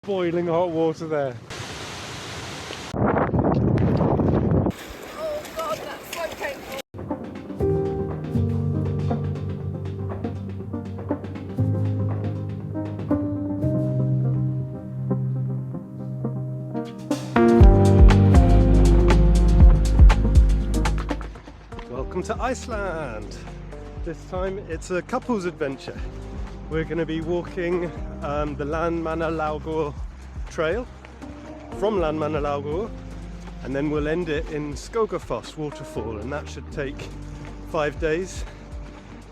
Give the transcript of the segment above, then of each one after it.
Boiling hot water there. Oh god, that's so painful. Welcome to Iceland. This time it's a couple's adventure. We're going to be walking the Laugevegur trail from Laugevegur, and then we'll end it in Skogafoss waterfall, and that should take 5 days.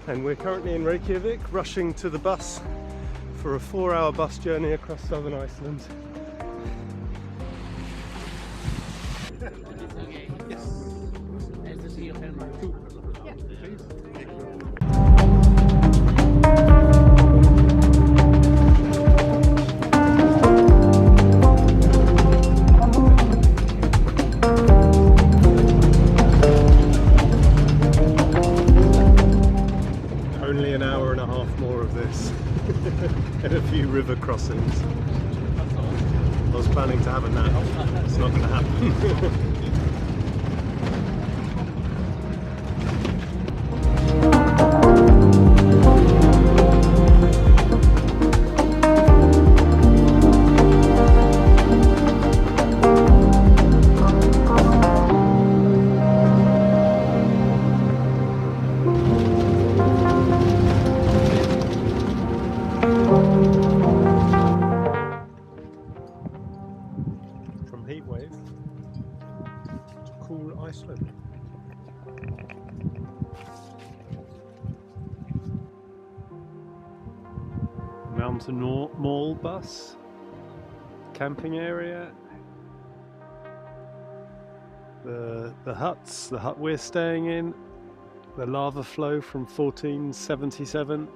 And we're currently in Reykjavik, rushing to the bus for a 4-hour bus journey across southern Iceland. Only an hour and a half more of this and a few river crossings. I was planning to have a nap. It's not going to happen. From heatwave to cool Iceland. Mountain Mall bus, camping area, the hut we're staying in, the lava flow from 1477.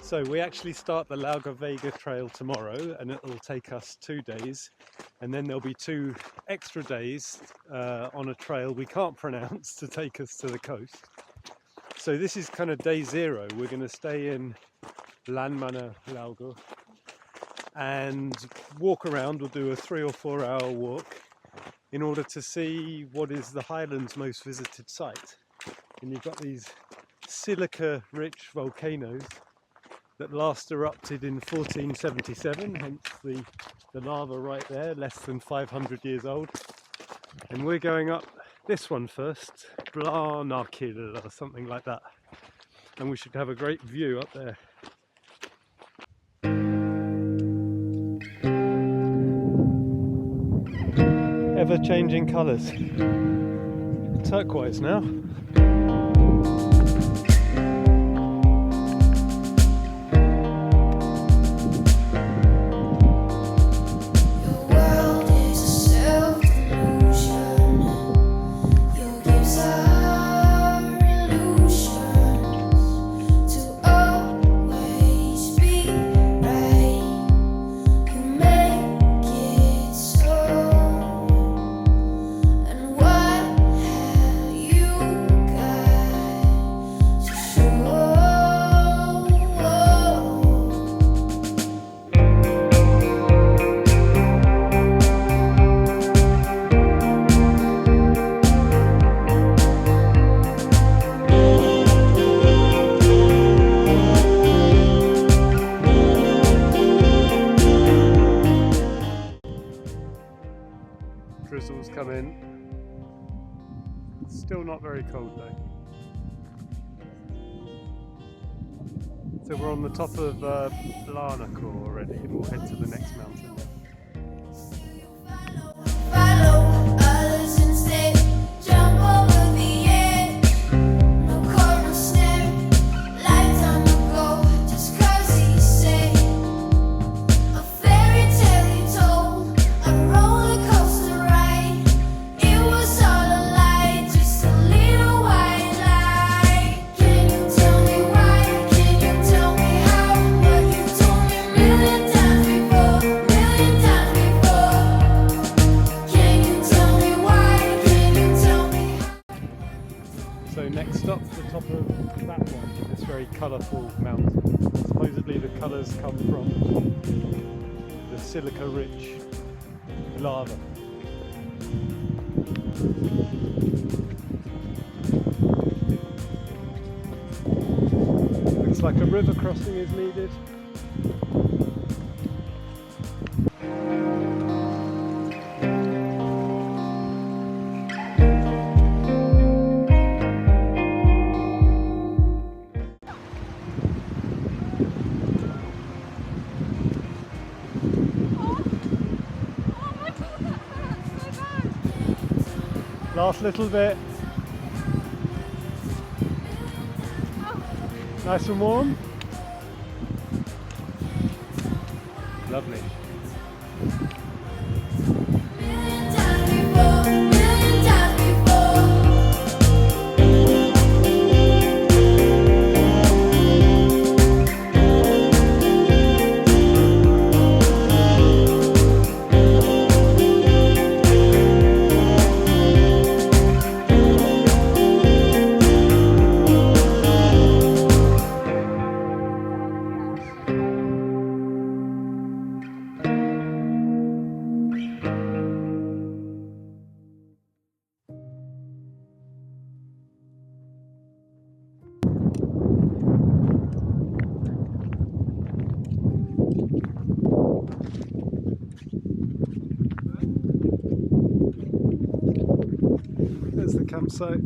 So we actually start the Laugevegur trail tomorrow, and it'll take us 2 days, and then there'll be 2 extra days on a trail we can't pronounce to take us to the coast. So this is kind of day 0. We're going to stay in Laugevegur and walk around. We'll do a 3 or 4 hour walk in order to see what is the Highlands' most visited site. And you've got these silica-rich volcanoes that last erupted in 1477, hence the lava right there, less than 500 years old. And we're going up this one first, Blanakil or something like that. And we should have a great view up there. Ever-changing colours. Turquoise now. Drizzles come in. Still not very cold though. So we're on the top of Blanakil already, and we'll head to the next mountain. Million times before, million silica-rich lava. Looks like a river crossing is needed. Last little bit. Nice and warm. Lovely. There's the campsite.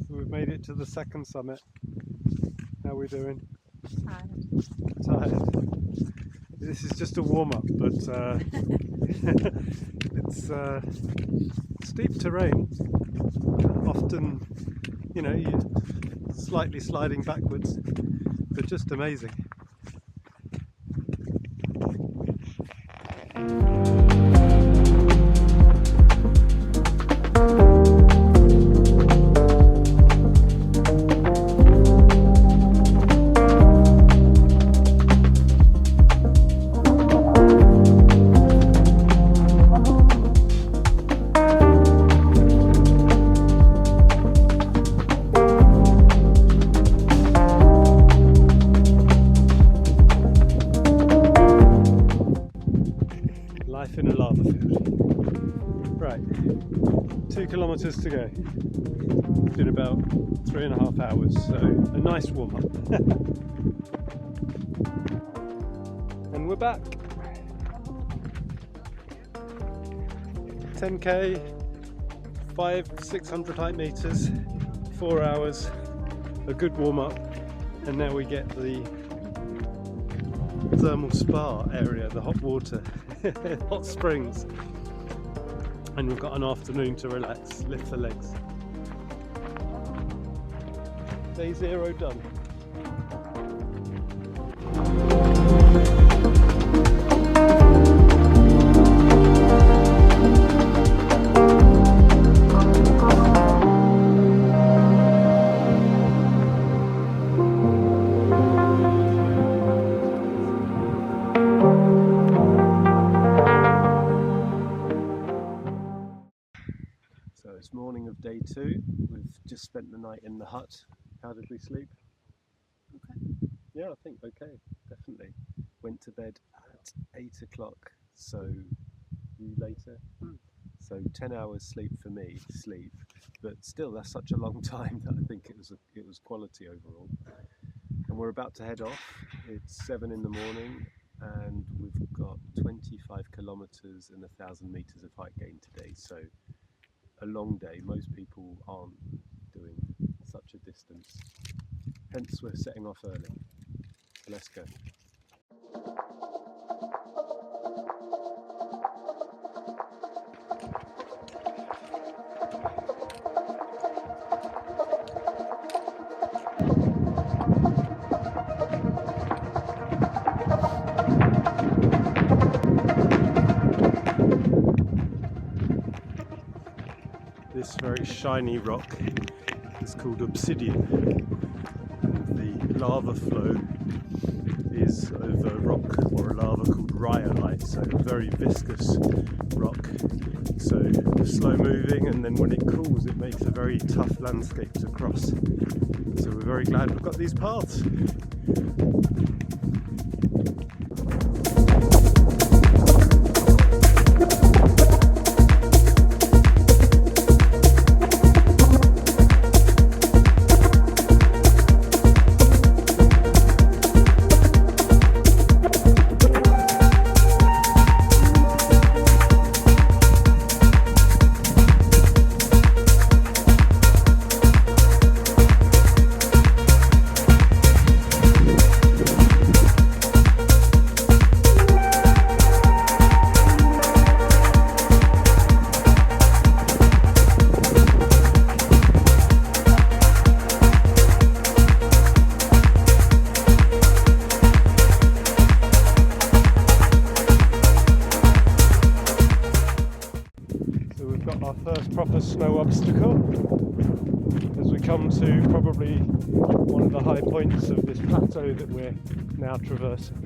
So we've made it to the second summit. How are we doing? Tired. This is just a warm-up, but it's steep terrain. Often, you know, you're slightly sliding backwards, but just amazing. Life in a lava field. Right, 2 kilometres to go. It's been about 3.5 hours, so a nice warm up. And we're back. 10k, 500-600 height meters, 4 hours, a good warm up, and now we get the thermal spa area, the hot water. Hot springs, and we've got an afternoon to relax, lift the legs. Day 0 done. It's morning of day 2. We've just spent the night in the hut. How did we sleep? Okay. Yeah, I think okay, definitely. Went to bed at 8 o'clock, so you later. So 10 hours sleep for me, but still that's such a long time that I think it was quality overall. And we're about to head off. It's 7 in the morning and we've got 25 kilometers and 1,000 meters of height gain today. So a long day. Most people aren't doing such a distance. Hence we're setting off early. So let's go. This very shiny rock is called obsidian. The lava flow is over rock or a lava lava called rhyolite, so very viscous rock. So slow moving, and then when it cools it makes a very tough landscape to cross. So we're very glad we've got these paths. Our first proper snow obstacle as we come to probably one of the high points of this plateau that we're now traversing.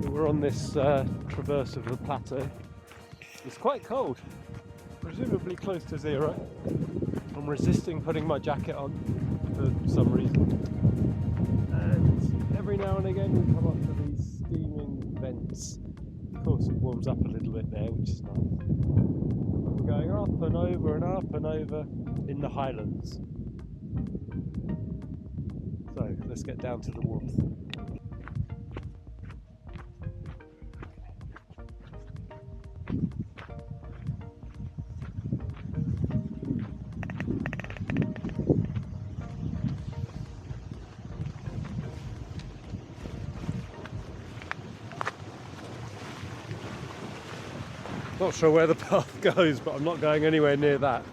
So we're on this traverse of the plateau. It's quite cold, presumably close to zero. I'm resisting putting my jacket on for some reason. And every now and again we come up to these steaming vents. Of course it warms up a little bit there, which is nice. We're going up and over in the Highlands. So let's get down to the warmth. Not sure where the path goes, but I'm not going anywhere near that.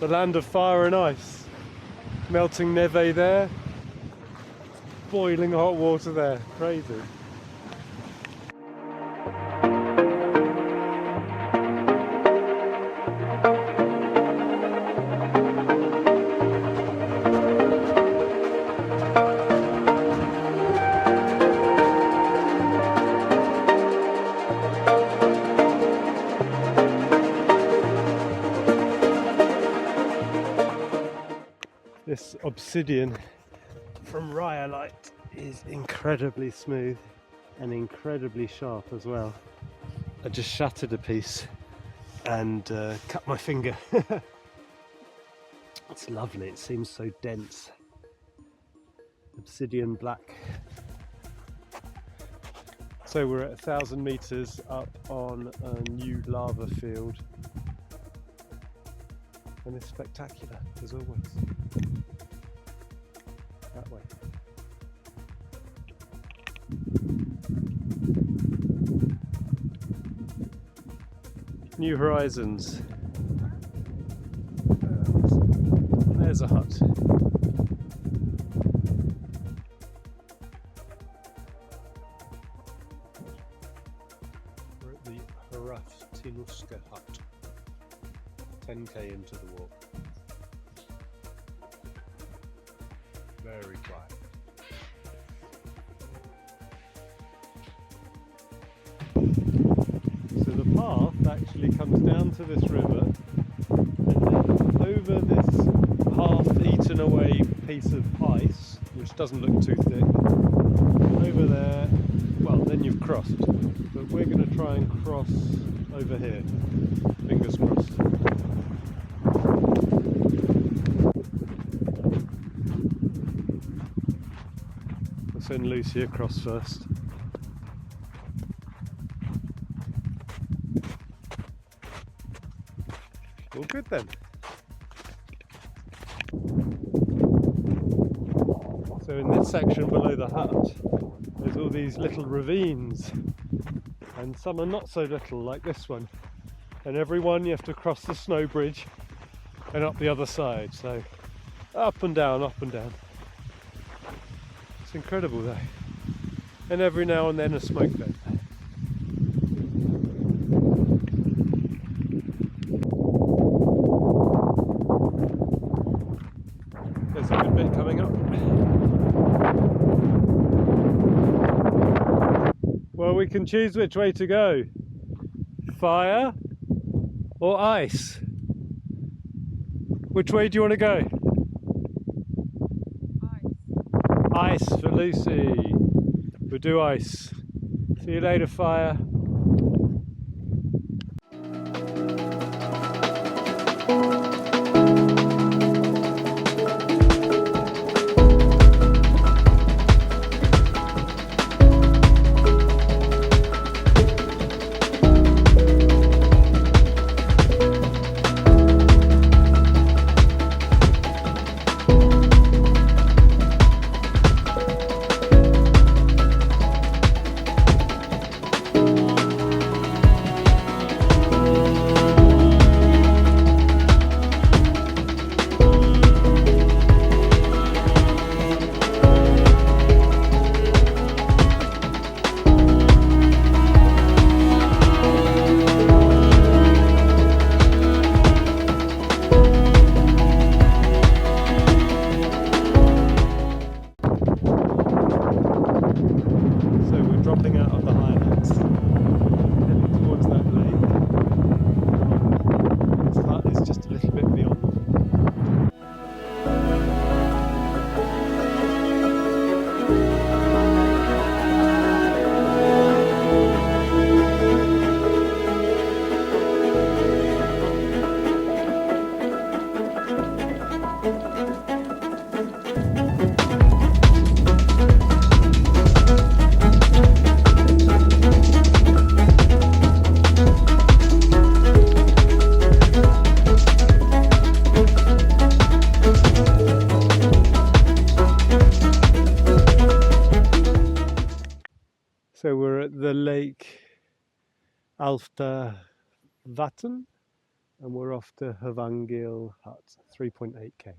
The land of fire and ice. Melting neve there. Boiling hot water there. Crazy. This obsidian from rhyolite is incredibly smooth and incredibly sharp as well. I just shattered a piece and cut my finger. It's lovely, it seems so dense. Obsidian black. So we're at 1,000 meters up on a new lava field. And it's spectacular, as always. That way. New horizons. There's a hut. We're at the Tinuska hut. 10k into the walk. Very quiet. So the path actually comes down to this river and then over this half-eaten away piece of ice, which doesn't look too thick, over there, well then you've crossed, but we're going to try and cross over here, fingers crossed. I'll send Lucy across first. All good then. So in this section below the hut, there's all these little ravines, and some are not so little, like this one. And every one you have to cross the snow bridge and up the other side. So up and down, up and down. It's incredible though. And every now and then a smoke vent. There's a good bit coming up. we can choose which way to go. Fire or ice? Which way do you want to go? Ice. Ice for Lucy. We'll do ice. See you later, fire. Dropping out of the Highlands, heading towards that lake. This hut is just a little bit beyond. So we're at the lake Alfta Vatten and we're off to Havangil Hut, 3.8k.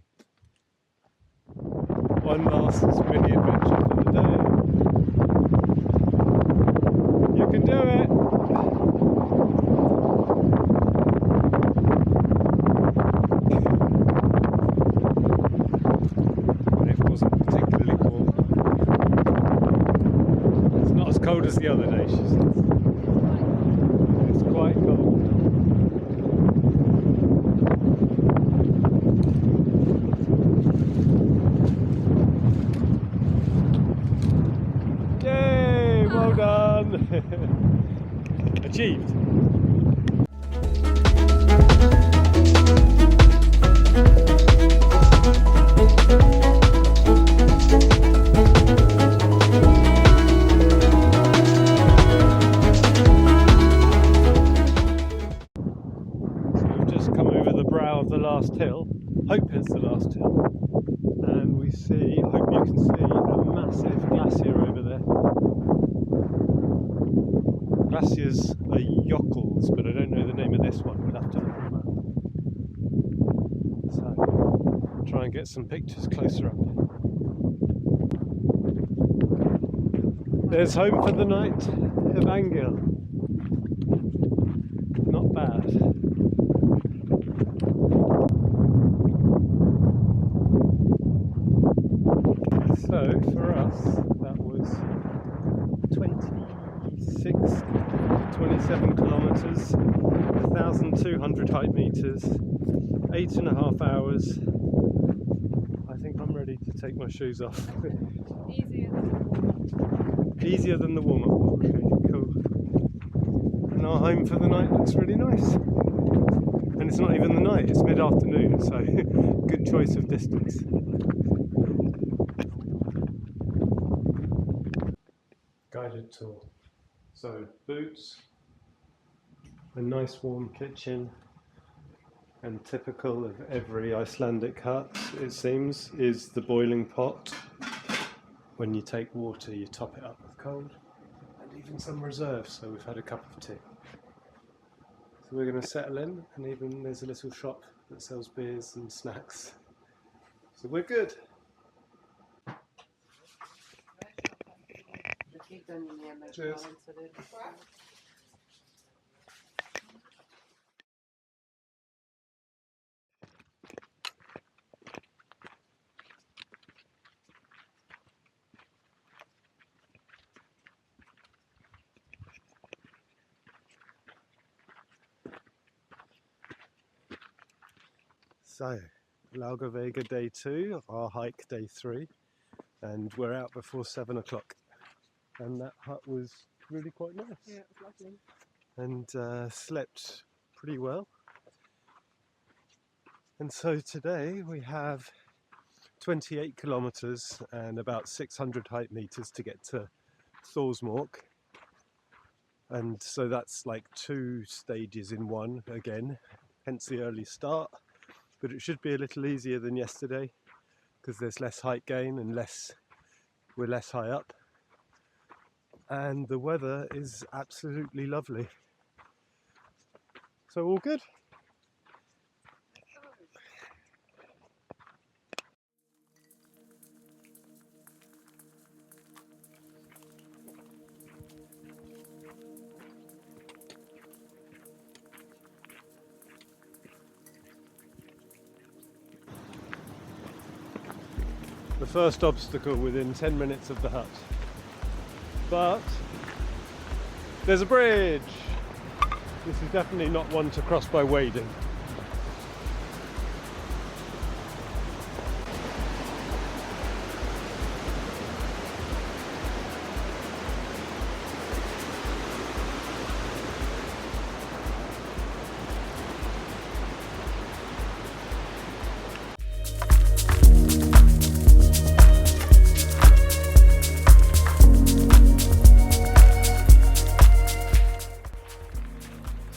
One last mini adventure for the day. You can do it! And it wasn't particularly warm. It's not as cold as the other day, she says. It's quite cold. Yay! Well done! Achieved! Of the last hill, hope it's the last hill, and we see, I hope you can see, a massive glacier over there. Glaciers are Jokkels, but I don't know the name of this one, we'll have to look them up. So, try and get some pictures closer up. There's home for the night, Havangil. Not bad. So for us, that was 27 kilometres, 1,200 height metres, 8.5 hours. I think I'm ready to take my shoes off. Easier than the warm-up walk. Okay, cool. And our home for the night looks really nice. And it's not even the night, it's mid-afternoon, so good choice of distance. Guided tour. So boots, a nice warm kitchen, and typical of every Icelandic hut, it seems, is the boiling pot. When you take water, you top it up with cold, and even some reserves, so we've had a cup of tea. So we're going to settle in, and even there's a little shop that sells beers and snacks. So we're good. Cheers. So, Laugevegur day 2, our hike day 3, and we're out before 7 o'clock. And that hut was really quite nice. Yeah, it was lovely. And slept pretty well. And so today we have 28 kilometres and about 600 height meters to get to Thorsmork. And so that's like 2 stages in one again, hence the early start. But it should be a little easier than yesterday because there's less height gain and we're less high up. And the weather is absolutely lovely. So all good. The first obstacle within 10 minutes of the hut. But there's a bridge! This is definitely not one to cross by wading.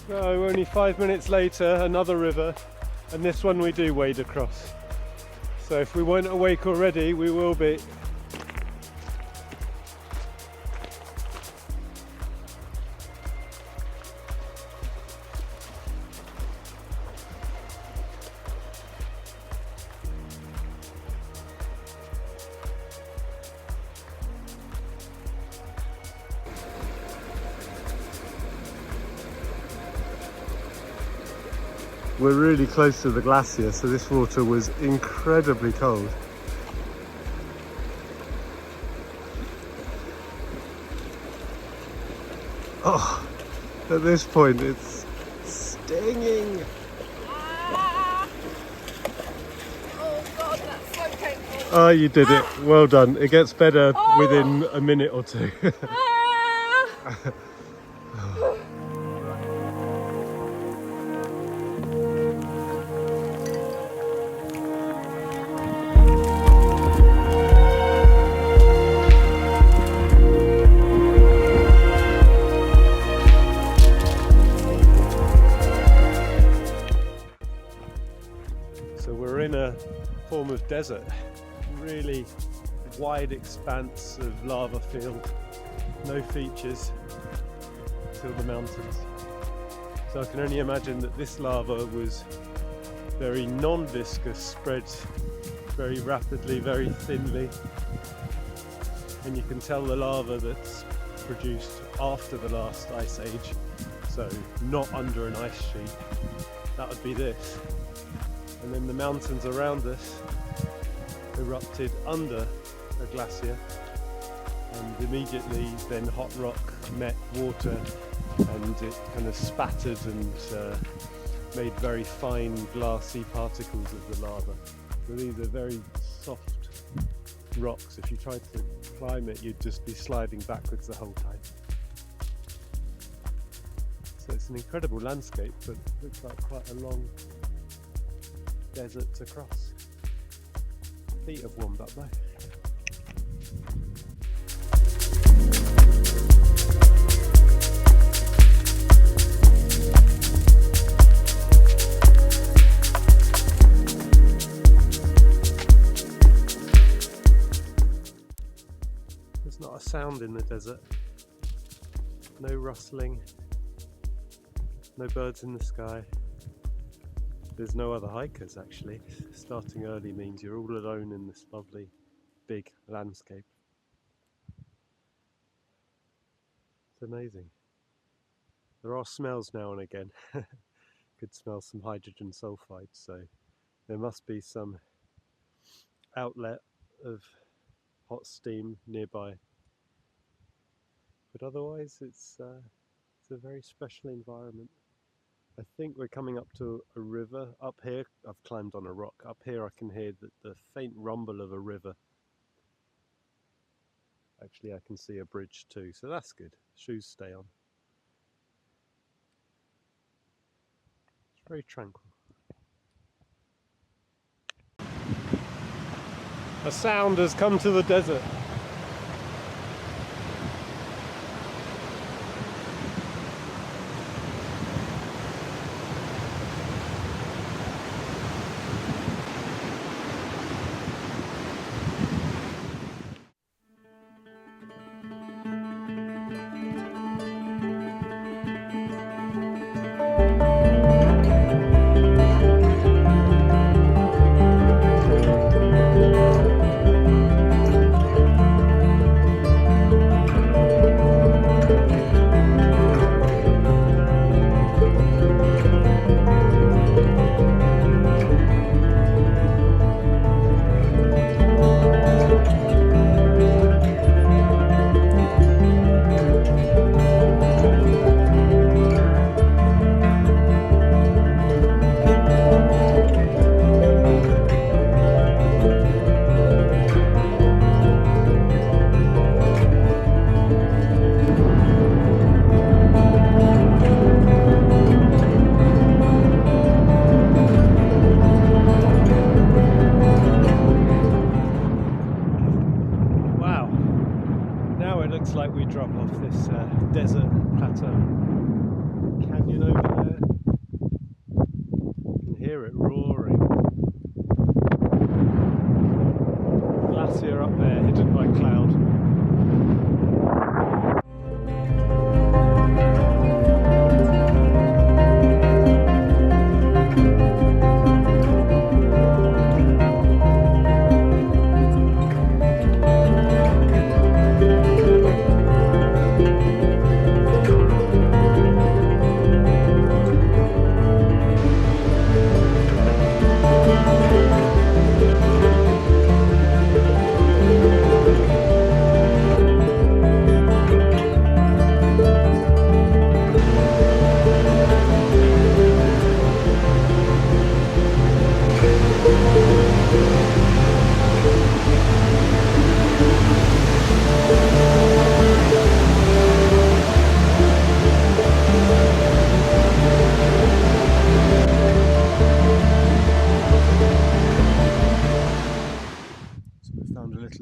So only 5 minutes later, another river, and this one we do wade across. So if we weren't awake already, we will be. We're really close to the glacier, so this water was incredibly cold. Oh, at this point it's stinging. Oh God, that's so painful. Oh, you did it. Well done. It gets better within a minute or two. So we're in a form of desert, really wide expanse of lava field, no features till the mountains. So I can only imagine that this lava was very non-viscous, spread very rapidly, very thinly, and you can tell the lava that's produced after the last ice age, so not under an ice sheet. That would be this. And then the mountains around us erupted under a glacier, and immediately then hot rock met water and it kind of spattered and made very fine glassy particles of the lava. So these are very soft rocks. If you tried to climb it, you'd just be sliding backwards the whole time. So it's an incredible landscape, but it looks like quite a long desert to cross. Feet have warmed up though. There's not a sound in the desert. No rustling, no birds in the sky. There's no other hikers actually. Starting early means you're all alone in this lovely big landscape. It's amazing. There are smells now and again. Could smell some hydrogen sulfide, so there must be some outlet of hot steam nearby. But otherwise it's a very special environment. I think we're coming up to a river. Up here, I've climbed on a rock. Up here I can hear the faint rumble of a river. Actually, I can see a bridge too, so that's good. Shoes stay on. It's very tranquil. A sound has come to the desert. Looks like we drop off this desert plateau canyon over there. You can hear it roaring. Glacier up there, hidden by cloud.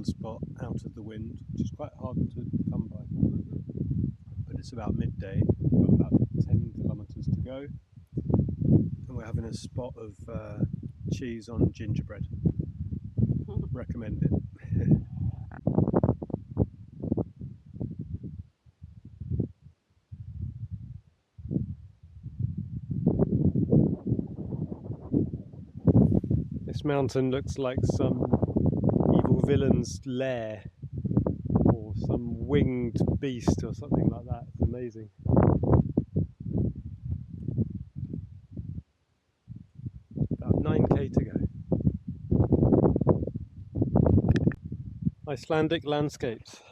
Spot out of the wind, which is quite hard to come by, but it's about midday. We've got about 10 kilometers to go, and we're having a spot of cheese on gingerbread. Recommend it. This mountain looks like some evil villain's lair, or some winged beast or something like that. It's amazing. About 9k to go. Icelandic landscapes.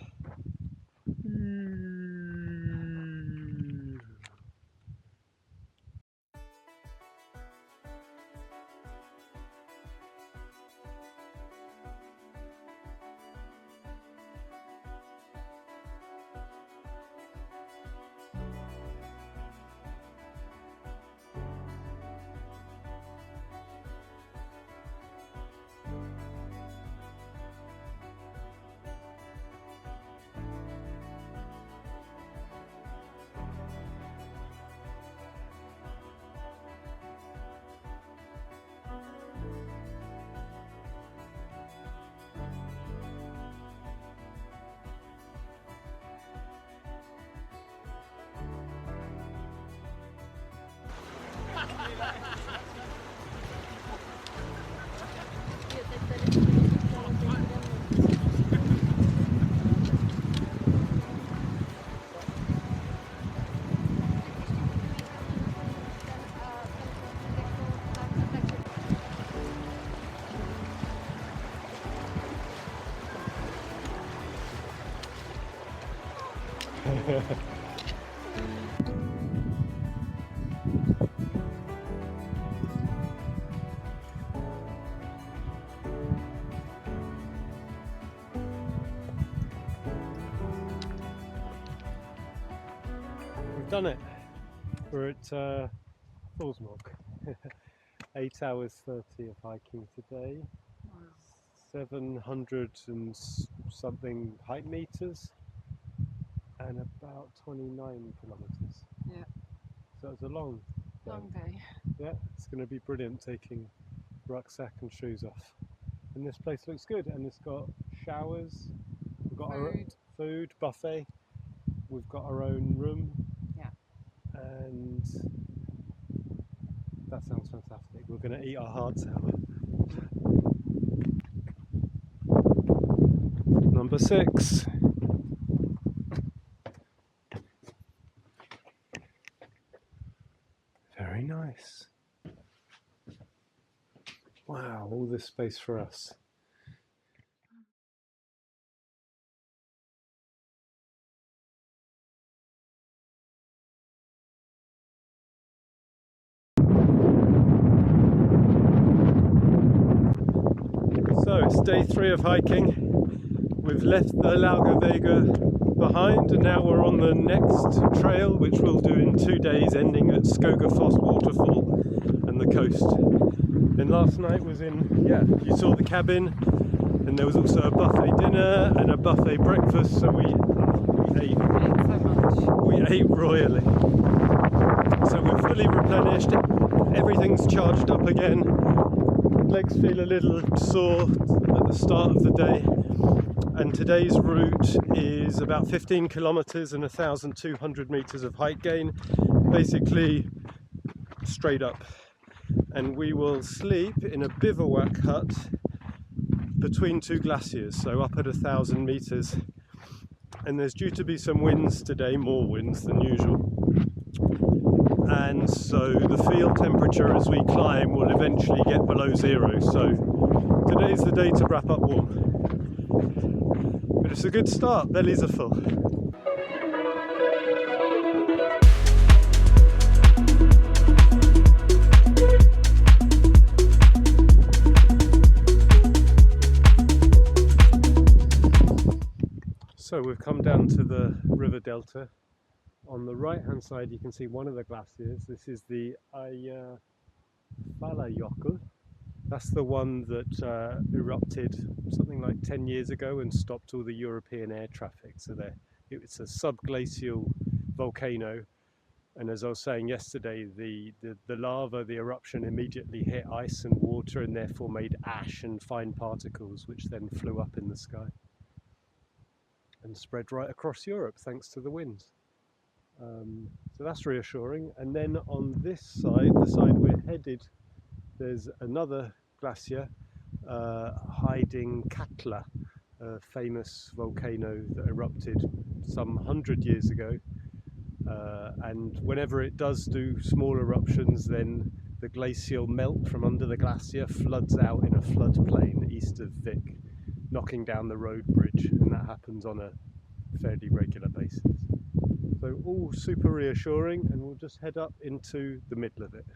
we've done it. We're at Thorsmork. 8 hours 30 of hiking today. Wow. 700 and something height meters and about 29 kilometers. Yeah. So it's a long day. Long day. Yeah, it's going to be brilliant taking rucksack and shoes off. And this place looks good, and it's got showers, we've got our food buffet, we've got our own room. Yeah. And that sounds fantastic. We're going to eat our hearts out. Number 6. Very nice. Wow, all this space for us. So it's day 3 of hiking. We've left the Laugevegur behind, and now we're on the next trail, which we'll do in 2 days, ending at Skogafoss waterfall and the coast. And last night was you saw the cabin, and there was also a buffet dinner and a buffet breakfast, so we ate so much. We ate royally. So we're fully replenished, everything's charged up again. Legs feel a little sore at the start of the day, and today's route is about 15 kilometers and 1,200 meters of height gain, basically straight up. And we will sleep in a bivouac hut between 2 glaciers, so up at 1,000 meters. And there's due to be some winds today, more winds than usual. And so the field temperature as we climb will eventually get below 0. So today's the day to wrap up warm. But it's a good start, bellies are full. So we've come down to the river delta. On the right hand side you can see one of the glaciers. This is the Laugevegur. That's the one that erupted something like 10 years ago and stopped all the European air traffic. So it's a subglacial volcano, and as I was saying yesterday, the lava, the eruption immediately hit ice and water and therefore made ash and fine particles, which then flew up in the sky and spread right across Europe thanks to the winds. So that's reassuring. And then on this side, the side we're headed, there's another glacier, Katla, a famous volcano that erupted some 100 years ago. And whenever it does do small eruptions, then the glacial melt from under the glacier floods out in a floodplain east of Vik, knocking down the road bridge, and that happens on a fairly regular basis. So all super reassuring, and we'll just head up into the middle of it.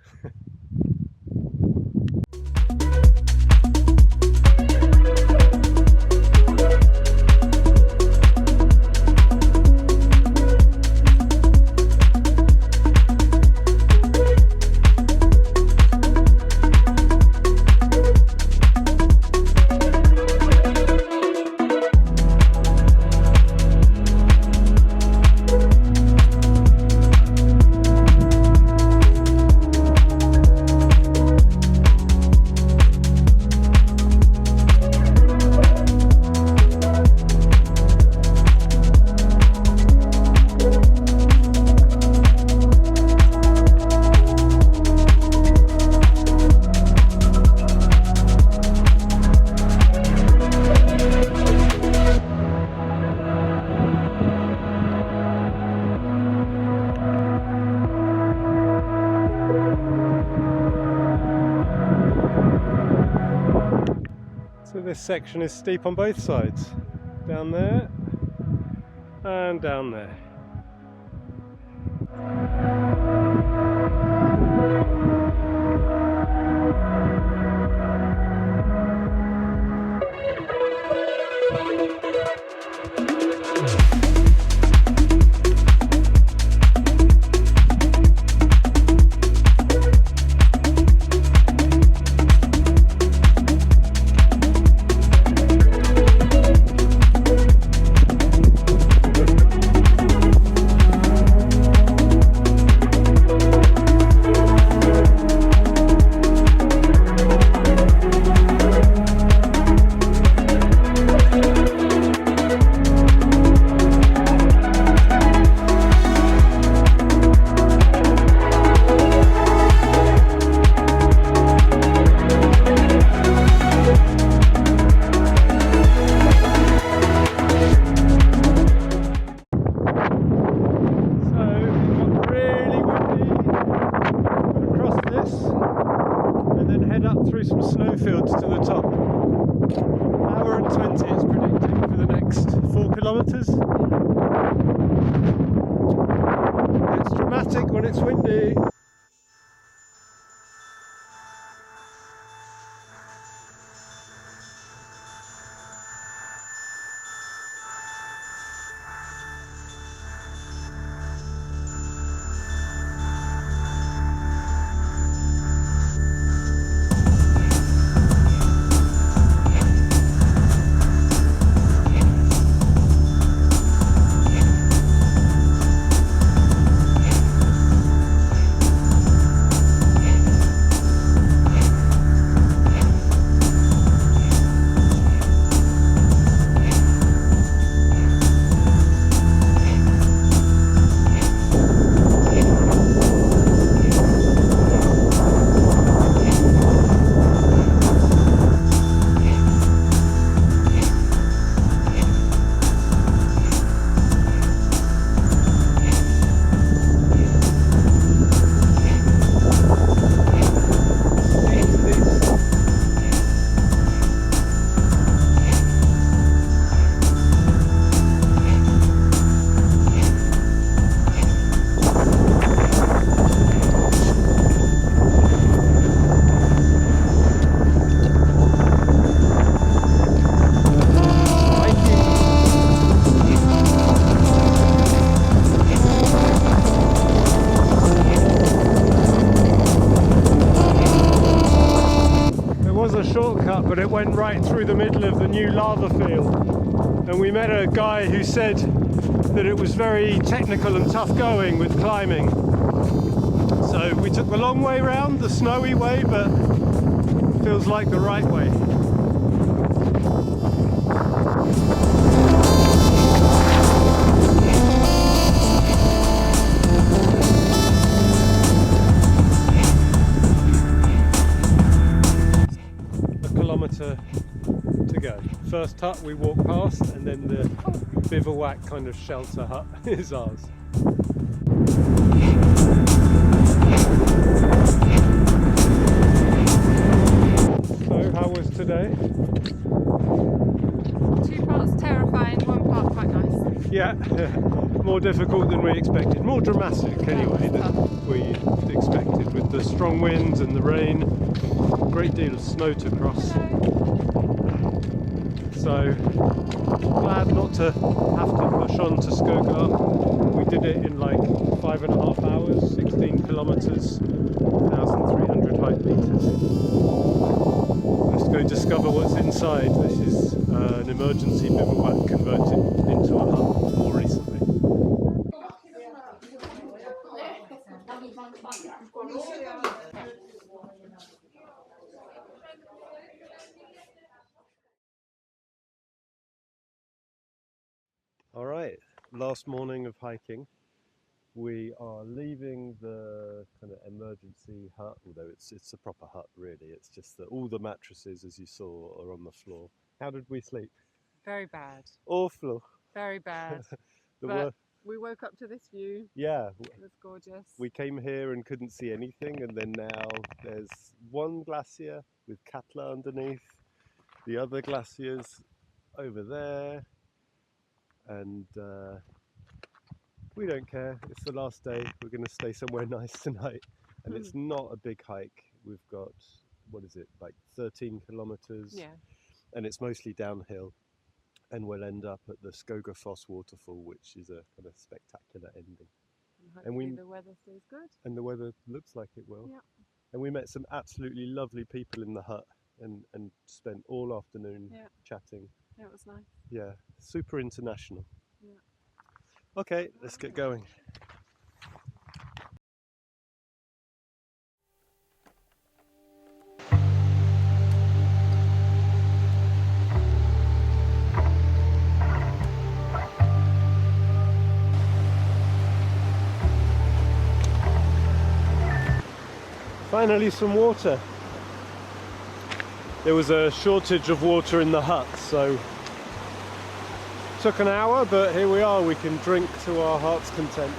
So this section is steep on both sides, down there and down there. kilometers. It's dramatic when it's windy. Shortcut, but it went right through the middle of the new lava field, and we met a guy who said that it was very technical and tough going with climbing, so we took the long way round, the snowy way, but feels like the right way. To go. First hut we walk past, and then the bivouac kind of shelter hut is ours. So how was today? 2 parts terrifying, 1 part quite nice. Yeah, more difficult than we expected, more dramatic anyway than we expected, with the strong winds and the rain, a great deal of snow to cross. So glad not to have to push on to Skogar. We did it in like 5.5 hours, 16 kilometers, 1,300 height meters. Let's go discover what's inside. This is an emergency bivouac converted into a hut more recently. All right, last morning of hiking. We are leaving the kind of emergency hut, although it's a proper hut really. It's just that all the mattresses, as you saw, are on the floor. How did we sleep? Very bad. Awful. Very bad. But we woke up to this view. Yeah. It was gorgeous. We came here and couldn't see anything, and then now there's one glacier with Katla underneath, the other glaciers over there, and we don't care. It's the last day. We're going to stay somewhere nice tonight, and it's not a big hike. We've got, what is it, like 13 kilometers, Yeah. and it's mostly downhill, and we'll end up at the Skogafoss waterfall, which is a kind of spectacular ending. And hopefully the weather stays good. And the weather looks like it will. Yeah. And we met some absolutely lovely people in the hut, and spent all afternoon chatting. Yeah, it was nice. Yeah, super international. Yeah. Okay, let's get going. Finally some water. There was a shortage of water in the hut, so took an hour, but here we are. We can drink to our heart's content.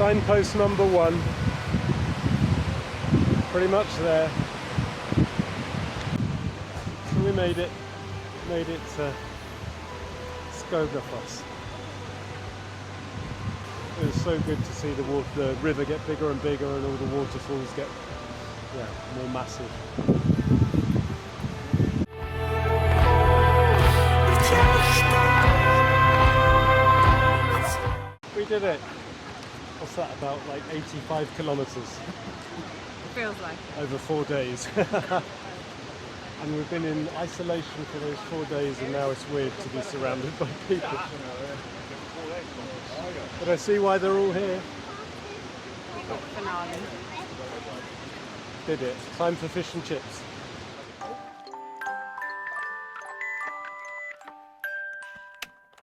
Signpost number 1. Pretty much there. So we made it to Skogafoss. It was so good to see the river get bigger and bigger and all the waterfalls get more massive. We did it. What's that, about like 85 kilometres? It feels like it. Over 4 days. And we've been in isolation for those 4 days, and now it's weird to be surrounded by people. But I see why they're all here. Finale. Did it. Time for fish and chips.